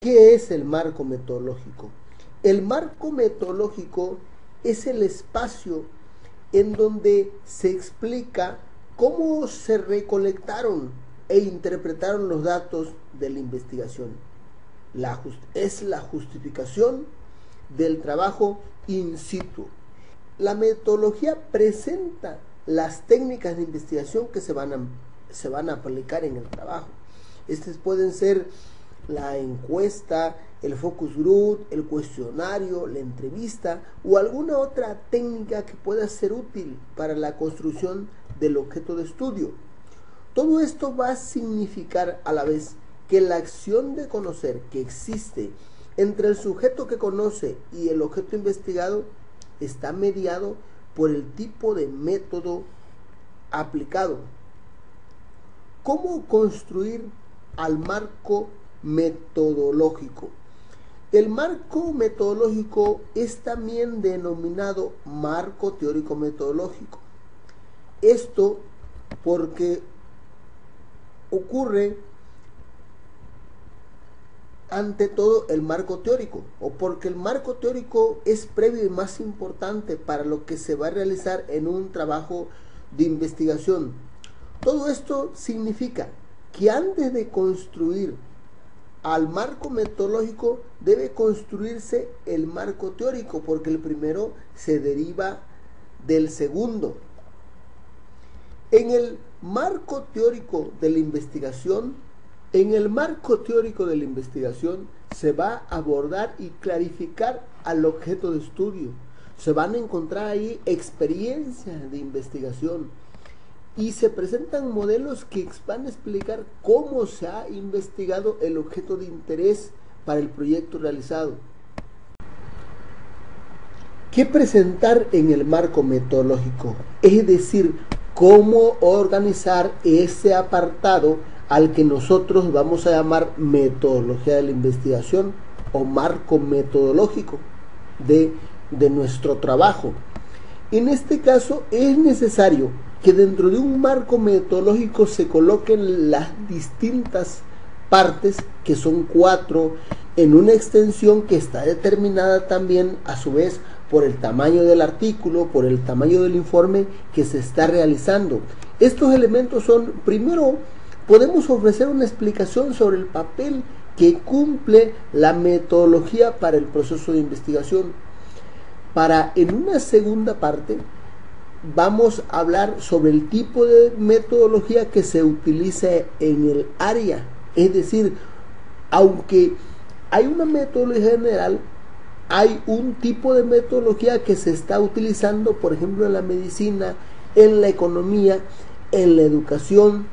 ¿Qué es el marco metodológico? El marco metodológico es el espacio en donde se explica cómo se recolectaron e interpretaron los datos de la investigación. Es la justificación del trabajo in situ. La metodología presenta las técnicas de investigación que se van a aplicar en el trabajo. Estas pueden ser la encuesta, el focus group, el cuestionario, la entrevista o alguna otra técnica que pueda ser útil para la construcción del objeto de estudio. Todo esto va a significar a la vez que la acción de conocer que existe entre el sujeto que conoce y el objeto investigado está mediado por el tipo de método aplicado. ¿Cómo construir al marco metodológico? El marco metodológico es también denominado marco teórico metodológico. Esto porque ocurre ante todo el marco teórico, o porque el marco teórico es previo y más importante para lo que se va a realizar en un trabajo de investigación. Todo esto significa que antes de construir al marco metodológico debe construirse el marco teórico, porque el primero se deriva del segundo. En el marco teórico de la investigación, se va a abordar y clarificar al objeto de estudio. Se van a encontrar ahí experiencias de investigación y se presentan modelos que van a explicar cómo se ha investigado el objeto de interés para el proyecto realizado. ¿Qué presentar en el marco metodológico? Es decir, cómo organizar ese apartado al que nosotros vamos a llamar metodología de la investigación o marco metodológico de nuestro trabajo. En este caso es necesario que dentro de un marco metodológico se coloquen las distintas partes, que son 4, en una extensión que está determinada también a su vez por el tamaño del artículo, por el tamaño del informe que se está realizando. Estos elementos son, primero, podemos ofrecer una explicación sobre el papel que cumple la metodología para el proceso de investigación. En una segunda parte, vamos a hablar sobre el tipo de metodología que se utiliza en el área. Es decir, aunque hay una metodología general, hay un tipo de metodología que se está utilizando, por ejemplo, en la medicina, en la economía, en la educación,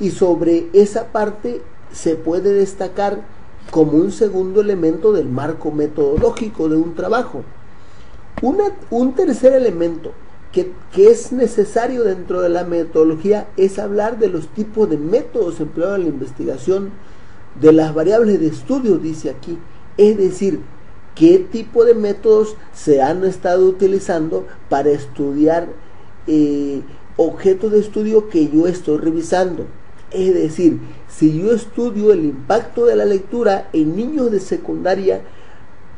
y sobre esa parte se puede destacar como un segundo elemento del marco metodológico de un trabajo. Un tercer elemento que es necesario dentro de la metodología es hablar de los tipos de métodos empleados en la investigación, de las variables de estudio, dice aquí, es decir, qué tipo de métodos se han estado utilizando para estudiar objetos de estudio que yo estoy revisando. Es decir, si yo estudio el impacto de la lectura en niños de secundaria,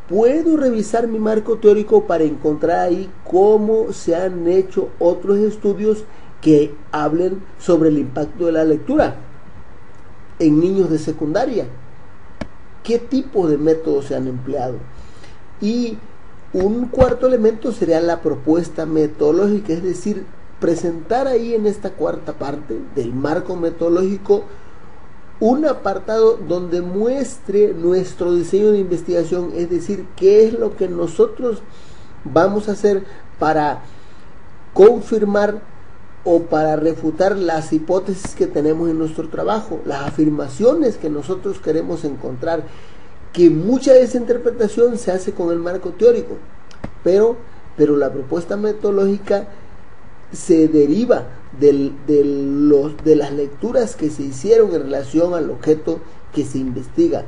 puedo revisar mi marco teórico para encontrar ahí cómo se han hecho otros estudios que hablen sobre el impacto de la lectura en niños de secundaria. ¿Qué tipo de métodos se han empleado? Y un cuarto elemento sería la propuesta metodológica, es decir, presentar ahí en esta cuarta parte del marco metodológico un apartado donde muestre nuestro diseño de investigación, es decir, qué es lo que nosotros vamos a hacer para confirmar o para refutar las hipótesis que tenemos en nuestro trabajo, las afirmaciones que nosotros queremos encontrar, que mucha de esa interpretación se hace con el marco teórico, pero la propuesta metodológica se deriva de las lecturas que se hicieron en relación al objeto que se investiga.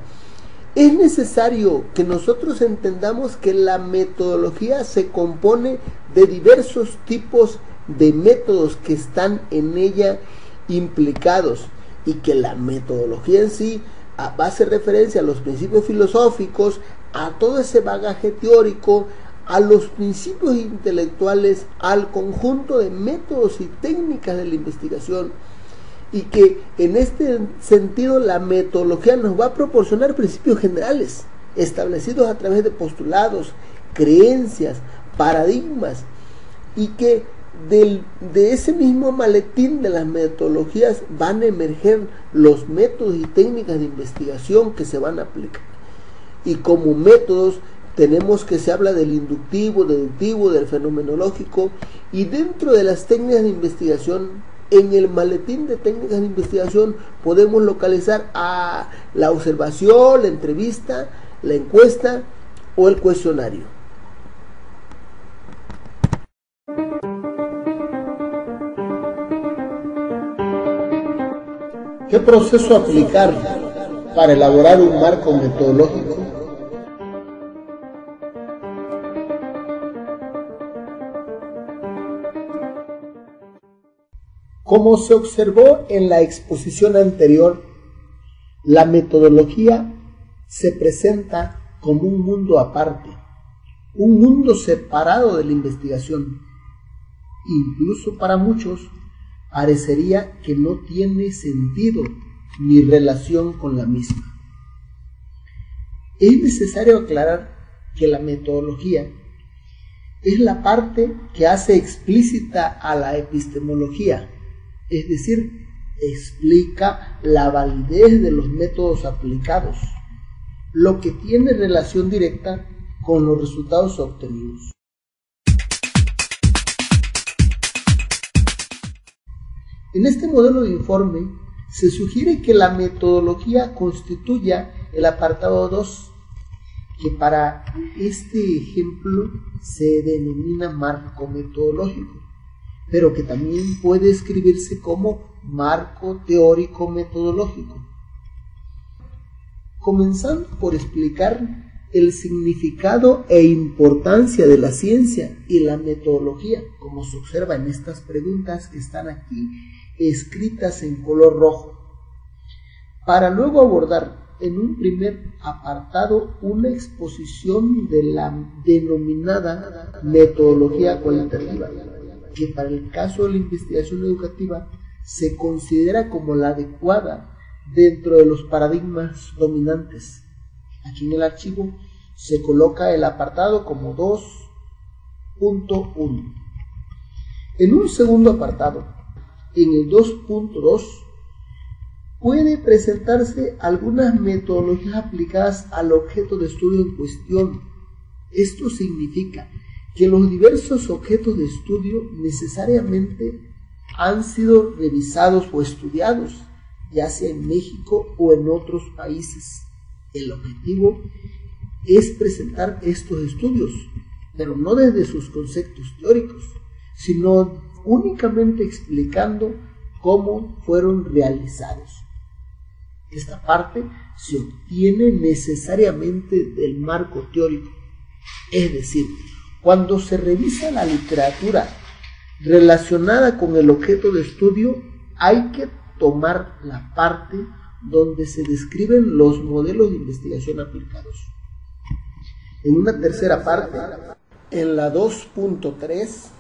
Es necesario que nosotros entendamos que la metodología se compone de diversos tipos de métodos que están en ella implicados, y que la metodología en sí va a hacer referencia a los principios filosóficos, a todo ese bagaje teórico, a los principios intelectuales, al conjunto de métodos y técnicas de la investigación, y que en este sentido la metodología nos va a proporcionar principios generales establecidos a través de postulados, creencias, paradigmas, y que de ese mismo maletín de las metodologías van a emerger los métodos y técnicas de investigación que se van a aplicar. Y como métodos tenemos que se habla del inductivo, deductivo, del fenomenológico, y dentro de las técnicas de investigación, en el maletín de técnicas de investigación podemos localizar a la observación, la entrevista, la encuesta o el cuestionario. ¿Qué proceso aplicar para elaborar un marco metodológico? Como se observó en la exposición anterior, la metodología se presenta como un mundo aparte, un mundo separado de la investigación. Incluso para muchos parecería que no tiene sentido ni relación con la misma. Es necesario aclarar que la metodología es la parte que hace explícita a la epistemología, es decir, explica la validez de los métodos aplicados, lo que tiene relación directa con los resultados obtenidos. En este modelo de informe se sugiere que la metodología constituya el apartado 2, que para este ejemplo se denomina marco metodológico, pero que también puede escribirse como marco teórico metodológico. Comenzando por explicar el significado e importancia de la ciencia y la metodología, como se observa en estas preguntas que están aquí escritas en color rojo, para luego abordar en un primer apartado una exposición de la denominada metodología cualitativa, que para el caso de la investigación educativa se considera como la adecuada dentro de los paradigmas dominantes. Aquí en el archivo se coloca el apartado como 2.1. En un segundo apartado, en el 2.2, puede presentarse algunas metodologías aplicadas al objeto de estudio en cuestión. Esto significa que los diversos objetos de estudio necesariamente han sido revisados o estudiados, ya sea en México o en otros países. El objetivo es presentar estos estudios, pero no desde sus conceptos teóricos, sino únicamente explicando cómo fueron realizados. Esta parte se obtiene necesariamente del marco teórico, es decir, cuando se revisa la literatura relacionada con el objeto de estudio, hay que tomar la parte donde se describen los modelos de investigación aplicados. En una tercera parte, en la 2.3,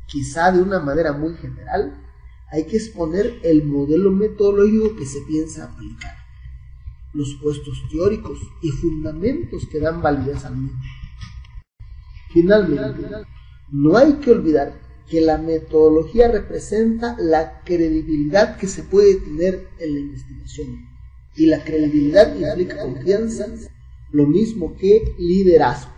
quizá de una manera muy general, hay que exponer el modelo metodológico que se piensa aplicar, los puestos teóricos y fundamentos que dan validez al mismo. Finalmente, no hay que olvidar que la metodología representa la credibilidad que se puede tener en la investigación, y la credibilidad implica confianza, lo mismo que liderazgo.